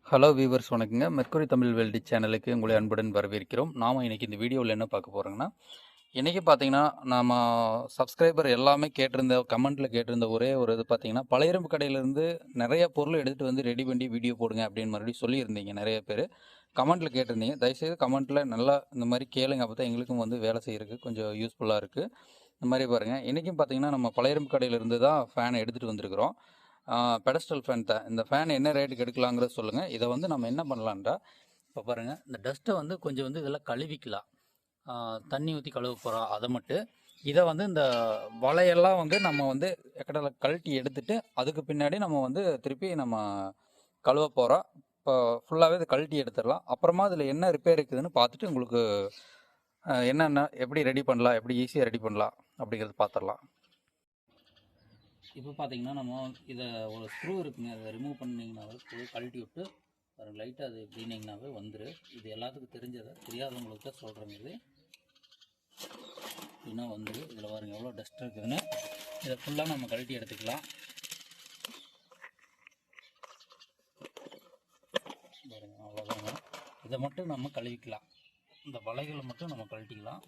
Hello viewers, வணக்கங்க. Mercury Tamil வெல்டி சேனலுக்கு உங்களை அன்புடன் வரவேற்கிறோம். நாம் இன்றைக்கி இந்த வீடியோவில் என்ன பார்க்க போகிறோங்கன்னா, இன்றைக்கி பார்த்தீங்கன்னா நம்ம சப்ஸ்கிரைபர் எல்லாமே கேட்டிருந்த கமெண்ட்டில் கேட்டிருந்த ஒரே ஒரு இது பார்த்தீங்கன்னா, பழையரும்பு கடையிலேருந்து நிறைய பொருள் எடுத்துகிட்டு வந்து ரெடி பண்ணி வீடியோ போடுங்க அப்படின்னு மறுபடியும் சொல்லியிருந்தீங்க. நிறைய பேர் கமெண்ட்டில் கேட்டிருந்தீங்க. தயவுசெய்து கமெண்ட்டில் நல்லா இந்த மாதிரி கேளுங்க, அப்போ தான் எங்களுக்கும் வந்து வேலை செய்கிறதுக்கு கொஞ்சம் யூஸ்ஃபுல்லாக இருக்குது. இந்த மாதிரி பாருங்கள், இன்றைக்கும் பார்த்தீங்கன்னா நம்ம பழையரும்பு கடையிலேருந்து தான் ஃபேனை எடுத்துகிட்டு வந்திருக்கிறோம். பெடஸ்டல் ஃபேன் தான். இந்த ஃபேன் என்ன ரேட்டுக்கு எடுக்கலாங்கிறத சொல்லுங்கள். இதை வந்து நம்ம என்ன பண்ணலான்டா, இப்போ பாருங்கள், இந்த டஸ்ட்டை வந்து கொஞ்சம் வந்து இதெல்லாம் கழுவிக்கலாம். தண்ணி ஊற்றி கழுவ போகிறோம். அதை மட்டும் இதை வந்து இந்த வலையெல்லாம் வந்து நம்ம வந்து எக்கடல கழட்டி எடுத்துட்டு அதுக்கு பின்னாடி நம்ம வந்து திருப்பி நம்ம கழுவ போகிறோம். இப்போ ஃபுல்லாகவே இதை கழட்டி எடுத்துடலாம். அப்புறமா இதில் என்ன ரிப்பேர் இருக்குதுன்னு பார்த்துட்டு உங்களுக்கு என்னென்ன எப்படி ரெடி பண்ணலாம், எப்படி ஈஸியாக ரெடி பண்ணலாம் அப்படிங்கிறது பார்த்துடலாம். இப்போ பார்த்தீங்கன்னா நம்ம இதை ஒரு ஸ்க்ரூ இருக்குங்க, அதை ரிமூவ் பண்ணிங்கனாவே ஸ்க்ரூ கழட்டி விட்டு பாருங்கள், லைட்டாக அது எப்படின்னீங்கனாவே வந்துடும். இது எல்லாத்துக்கும் தெரிஞ்சதை, தெரியாதவங்களுக்கு தான் சொல்கிறேங்க. இது இன்னும் வந்துடும். இதில் பாருங்கள் எவ்வளோ டஸ்ட் இருக்குதுன்னு. இதை ஃபுல்லாக நம்ம கழட்டி எடுத்துக்கலாம். பாருங்கள், அவ்வளோதாங்க. இதை மட்டும் நம்ம கழுவிக்கலாம். இந்த வலைகளை மட்டும் நம்ம கழட்டிக்கலாம்.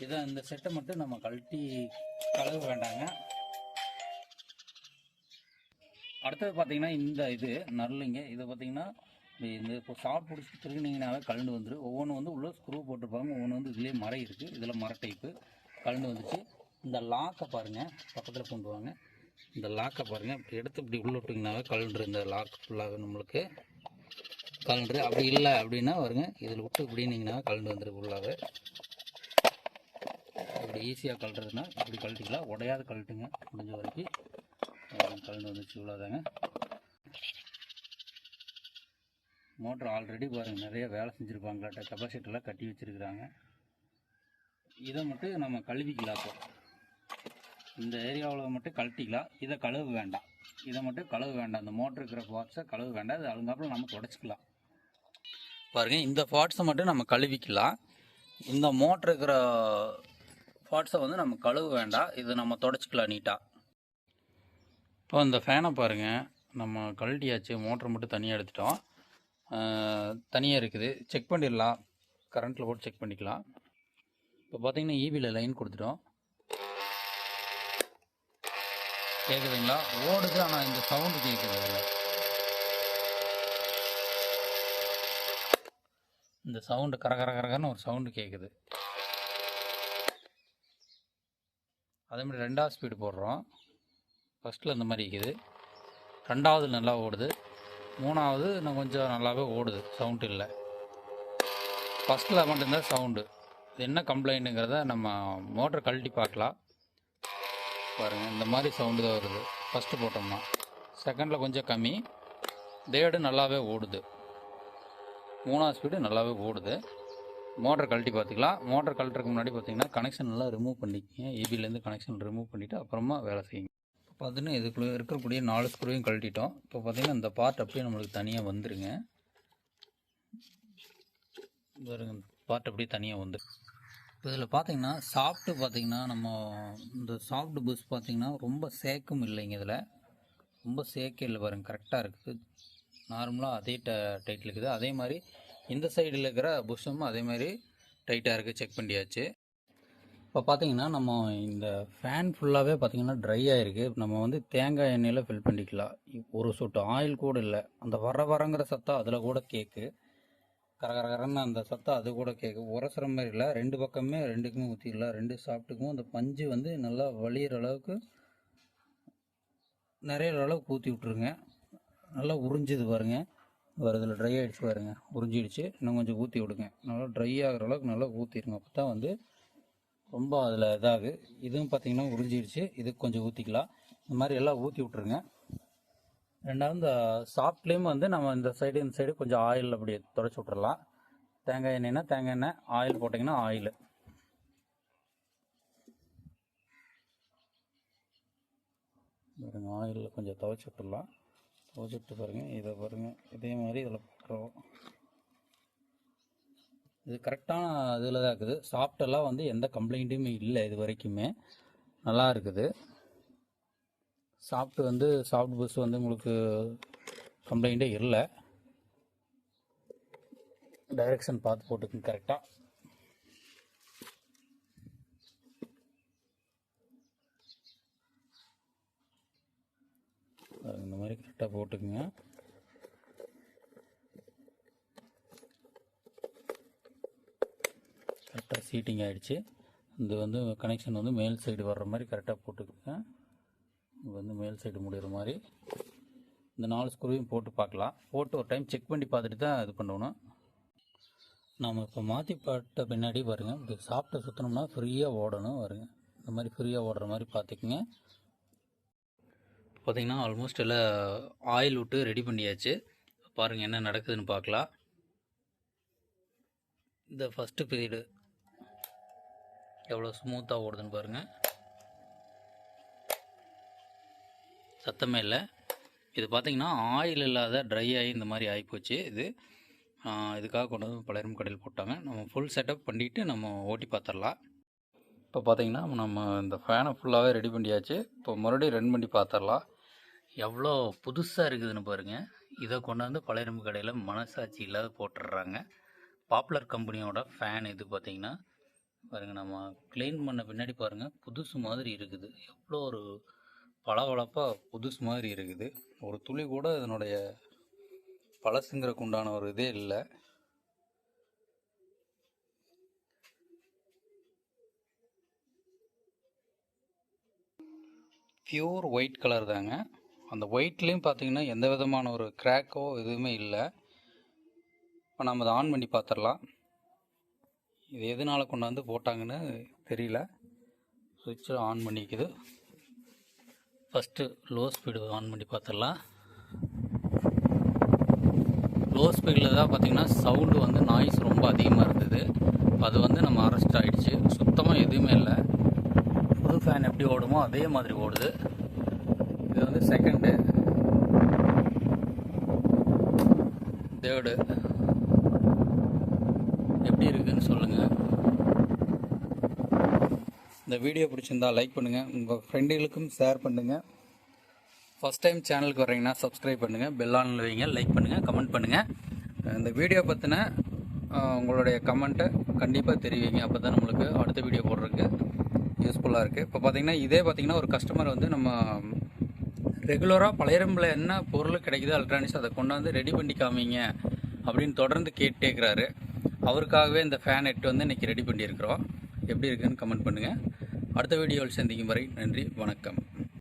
இதை இந்த செட்டை மட்டும் நம்ம கழட்டி கழுவ வேண்டாங்க. அடுத்தது பார்த்தீங்கன்னா இந்த இது நரலிங்க, இதை பார்த்தீங்கன்னா இந்த இப்போ ஷார்ட் பிடிச்சி திருகினீங்கனாவே கலண்டு வந்துடும். ஒவ்வொன்று வந்து உள்ளே ஸ்க்ரூ போட்டிருப்பாங்க, ஒவ்வொன்று வந்து இதுலேயே மரை இருக்குது. இதில் மர டைப்பு கலண்டு வந்துச்சு. இந்த லாக்கை பாருங்கள், பக்கத்தில் கொண்டு வாங்க. இந்த லாக்கை பாருங்கள், இப்படி எடுத்து இப்படி உள்ள விட்டிங்கனாவே கலண்டுரு. இந்த லாக் ஃபுல்லாகவே நம்மளுக்கு கலண்டுரு. அப்படி இல்லை அப்படின்னா வருங்க, இதில் விட்டு இப்படின்னீங்கனாவே கலண்டு வந்துடும் ஃபுல்லாகவே. இப்படி ஈஸியாக கழட்டுறதுன்னா இப்படி கழட்டிக்கலாம். உடையாத கழட்டுங்க முடிஞ்ச வரைக்கும். கலந்து வந்துச்சு, இவ்வளோதாங்க. மோட்ரு ஆல்ரெடி பாருங்கள் நிறைய வேலை செஞ்சுருப்பாங்களாட்ட, கெப்பாசிட்டர்லாம் கட்டி வச்சுருக்குறாங்க. இதை மட்டும் நம்ம கழுவிக்கலாம். இப்போ இந்த ஏரியாவில் மட்டும் கழட்டிக்கலாம். இதை கழுவு வேண்டாம். இதை மட்டும் கழுவு வேண்டாம். இந்த மோட்ரு இருக்கிற பார்ட்ஸை கழுவு வேண்டாம். இது அழுங்காப்பில் நம்ம தொடச்சிக்கலாம். பாருங்கள், இந்த பார்ட்ஸை மட்டும் நம்ம கழுவிக்கலாம். இந்த மோட்ரு இருக்கிற பார்ட்ஸை வந்து நம்ம கழுவு வேண்டாம். இது நம்ம தொடச்சிக்கலாம் நீட்டாக. இப்போ இந்த ஃபேனை பாருங்கள், நம்ம கழட்டியாச்சு. மோட்டர் மட்டும் தனியாக எடுத்துட்டோம். தனியாக இருக்குது, செக் பண்ணிடலாம். கரண்ட்டில் போட்டு செக் பண்ணிக்கலாம். இப்போ பார்த்தீங்கன்னா ஈபியில் லைன் கொடுத்துட்டோம். கேட்குதுங்களா? ஓடுது, ஆனால் இந்த சவுண்டு கேட்குது. அதில் இந்த சவுண்டு கரகரகரன்னு ஒரு சவுண்டு கேட்குது. அதேமாதிரி ரெண்டாவது ஸ்பீடு போடுறோம். ஃபஸ்ட்டில் இந்த மாதிரி இருக்குது, ரெண்டாவது நல்லா ஓடுது, மூணாவது இன்னும் கொஞ்சம் நல்லாவே ஓடுது, சவுண்டு இல்லை. ஃபஸ்ட்டில் மட்டும்தான் சவுண்டு. இது என்ன கம்ப்ளைண்ட்டுங்கிறத நம்ம மோட்டர் கழட்டி பார்க்கலாம். பாருங்கள், இந்த மாதிரி சவுண்டு தான் வருது ஃபஸ்ட்டு போட்டோம்னா. செகண்டில் கொஞ்சம் கம்மி, தேர்டு நல்லாவே ஓடுது, மூணாவது ஸ்பீடு நல்லாவே ஓடுது. மோட்டர் கழட்டி பார்த்துக்கலாம். மோட்டர் கழட்டுறதுக்கு முன்னாடி பார்த்தீங்கன்னா கனெக்ஷன் எல்லாம் ரிமூவ் பண்ணிக்கங்க. ஏபிலேருந்து கனெக்ஷன் ரிமூவ் பண்ணிவிட்டு அப்புறமா வேலை செய்யுங்க. இப்போ பார்த்தீங்கன்னா இதுக்குள்ளே இருக்கக்கூடிய 4 ஸ்க்ரூவையும் கழட்டிட்டோம். இப்போ பார்த்தீங்கன்னா இந்த பார்ட் அப்படியே நம்மளுக்கு தனியாக வந்துருங்க. பார்ட் அப்படியே தனியாக வந்துடும். இப்போ இதில் பார்த்தீங்கன்னா சாஃப்ட்டு பார்த்தீங்கன்னா நம்ம இந்த சாஃப்ட் புஷ் பார்த்தீங்கன்னா ரொம்ப சேக்கும் இல்லைங்க. இதில் ரொம்ப சேக்கே இல்லை பாருங்கள், கரெக்டாக இருக்குது. நார்மலாக அதே டைட்டில் இருக்குது. அதே மாதிரி இந்த சைடில் இருக்கிற புஷ்ஷும் அதே மாதிரி டைட்டாக இருக்குது, செக் பண்ணியாச்சு. இப்போ பார்த்தீங்கன்னா நம்ம இந்த ஃபேன் ஃபுல்லாகவே பார்த்தீங்கன்னா ட்ரை ஆகிருக்கு. நம்ம வந்து தேங்காய் எண்ணெயில் ஃபில் பண்ணிக்கலாம். ஒரு சொட்டு ஆயில் கூட இல்லை. அந்த வரங்கிற சத்தம் அதில் கூட கேட்கு, கரகரகரன்னு அந்த சத்தம் அது கூட கேட்கு. உரசுற மாதிரி இல்லை. ரெண்டு பக்கமே ரெண்டுக்குமே ஊற்றிடலாம். ரெண்டு சாப்பிட்டுக்கும் அந்த பஞ்சு வந்து நல்லா வலிகிற அளவுக்கு நிறைய அளவுக்கு ஊற்றி விட்ருங்க. நல்லா உறிஞ்சுது பாருங்கள். இதில் ட்ரை ஆகிடுச்சு பாருங்கள், உறிஞ்சிடுச்சு. இன்னும் கொஞ்சம் ஊற்றி விடுங்க. நல்லா ட்ரை ஆகிற அளவுக்கு நல்லா ஊற்றிடுங்க. அப்போ தான் வந்து ரொம்ப அதில் இதாகு. இதுவும் பார்த்திங்கன்னா உறிஞ்சிடுச்சு. இதுக்கு கொஞ்சம் ஊற்றிக்கலாம். இந்த மாதிரி எல்லாம் ஊற்றி விட்ருங்க. ரெண்டாவது இந்த சாஃப்ட்லேயும் வந்து நம்ம இந்த சைடு கொஞ்சம் ஆயில் அப்படியே தொடச்சி விட்றலாம். தேங்காய் எண்ணெய்னா தேங்காய் எண்ணெய், ஆயில் போட்டிங்கன்னா ஆயில். பாருங்க, ஆயிலில் கொஞ்சம் துவைச்சி விட்டுடலாம். துவைச்சி விட்டு பாருங்கள், இதை பாருங்கள், இதே மாதிரி இதில் போட்டுருவோம். இது கரெக்டான இதில் தான் இருக்குது. சாஃப்டெல்லாம் வந்து எந்த கம்ப்ளைண்ட்டுமே இல்லை, இது வரைக்குமே நல்லா இருக்குது. சாஃப்ட் பஸ் வந்து உங்களுக்கு கம்ப்ளைண்ட்டே இல்லை. டைரெக்ஷன் பார்த்து போட்டுக்குங்க கரெக்டாக. இந்த மாதிரி கரெக்டாக போட்டுக்குங்க. கரெக்டாக சீட்டிங் ஆகிடுச்சு. இது வந்து கனெக்ஷன் வந்து மேல் சைடு வர்ற மாதிரி கரெக்டாக போட்டுக்குங்க. இது வந்து மேல் சைடு முடிகிற மாதிரி இந்த 4 ஸ்க்ரூவையும் போட்டு பார்க்கலாம். போட்டு ஒரு டைம் செக் பண்ணி பார்த்துட்டு தான் இது பண்ணணும். நம்ம இப்போ மாற்றி போட்ட பின்னாடி பாருங்கள், இது சாப்பிட்ட சுற்றினோம்னா ஃப்ரீயாக ஓடணும். வருங்க, இந்த மாதிரி ஃப்ரீயாக ஓடுற மாதிரி பார்த்துக்குங்க. பார்த்திங்கன்னா ஆல்மோஸ்ட் எல்லாம் ஆயில் விட்டு ரெடி பண்ணியாச்சு. பாருங்கள் என்ன நடக்குதுன்னு பார்க்கலாம். இந்த ஃபஸ்ட்டு பீரியடு எவ்வளோ ஸ்மூத்தாக ஓடுதுன்னு பாருங்கள். சத்தமே இல்லை. இது பார்த்திங்கன்னா ஆயில் இல்லாத ட்ரை ஆகி இந்த மாதிரி ஆகிப்போச்சு. இதுக்காக கொண்டு வந்து பலரும் கடையில் போட்டாங்க. நம்ம ஃபுல் செட்டப் பண்ணிவிட்டு நம்ம ஓட்டி பார்த்துடலாம். இப்போ பார்த்திங்கன்னா நம்ம இந்த ஃபேனை ஃபுல்லாகவே ரெடி பண்ணியாச்சு. இப்போ மறுபடியும் ரன் பண்ணி பார்த்துடலாம். எவ்வளோ புதுசாக இருக்குதுன்னு பாருங்கள். இதை கொண்டு வந்து பலரும் கடையில் மனசாட்சி இல்லாத போட்டுடுறாங்க. பாப்புலர் கம்பெனியோட ஃபேன் இது பார்த்திங்கன்னா பாருங்கள். நம்ம க்ளீன் பண்ண பின்னாடி பாருங்கள், புதுசு மாதிரி இருக்குது. எவ்வளோ ஒரு பளபளப்பாக புதுசு மாதிரி இருக்குது. ஒரு துளி கூட இதனுடைய பழசுங்கிறக்கு உண்டான ஒரு இதே இல்லை. பியூர் ஒயிட் கலர் தாங்க. அந்த ஒயிட்லேயும் பார்த்தீங்கன்னா எந்த விதமான ஒரு கிராக்கோ எதுவுமே இல்லை. இப்போ நம்ம அதை ஆன் பண்ணி பார்த்துடலாம். இது எதனால் கொண்டாந்து போட்டாங்கன்னு தெரியல. சுவிட்சை ஆன் பண்ணிக்குது. ஃபஸ்ட்டு லோ ஸ்பீடு ஆன் பண்ணி பார்த்துடலாம். லோ ஸ்பீடில் தான் பார்த்திங்கன்னா சவுண்டு வந்து நாய்ஸ் ரொம்ப அதிகமாக இருந்தது. அது வந்து நம்ம அரெஸ்ட் ஆகிடுச்சு. சுத்தமாக எதுவுமே இல்லை. புது ஃபேன் எப்படி ஓடுமோ அதே மாதிரி ஓடுது. இது வந்து செகண்டு. தேர்டு எப்படி இருக்குதுன்னு சொல்லுங்கள். இந்த வீடியோ பிடிச்சிருந்தா லைக் பண்ணுங்கள், உங்கள் ஃப்ரெண்டுகளுக்கும் ஷேர் பண்ணுங்கள். ஃபஸ்ட் டைம் சேனலுக்கு வர்றீங்கன்னா சப்ஸ்கிரைப் பண்ணுங்கள், பெல் ஆனில் வைங்க, லைக் பண்ணுங்கள், கமெண்ட் பண்ணுங்கள். இந்த வீடியோ பற்றின உங்களுடைய கமெண்ட்டை கண்டிப்பாக தெரிவிங்க. அப்போ தான் நம்மளுக்கு அடுத்த வீடியோ போடுறதுக்கு யூஸ்ஃபுல்லாக இருக்குது. இப்போ பார்த்திங்கன்னா இதே பார்த்திங்கன்னா ஒரு கஸ்டமர் வந்து நம்ம ரெகுலராக பழையரம்பில் என்ன பொருள் கிடைக்குது எலக்ட்ரானிக்ஸ் அதை கொண்டாந்து ரெடி பண்ணி காமிங்க அப்படின்னு தொடர்ந்து கேட்டுக்கிறாரு. அவருக்காகவே இந்த ஃபேன் நெட் வந்து இன்றைக்கி ரெடி பண்ணியிருக்கிறோம். எப்படி இருக்குன்னு கமெண்ட் பண்ணுங்கள். அடுத்த வீடியோவில் சந்திக்கும் வரை நன்றி, வணக்கம்.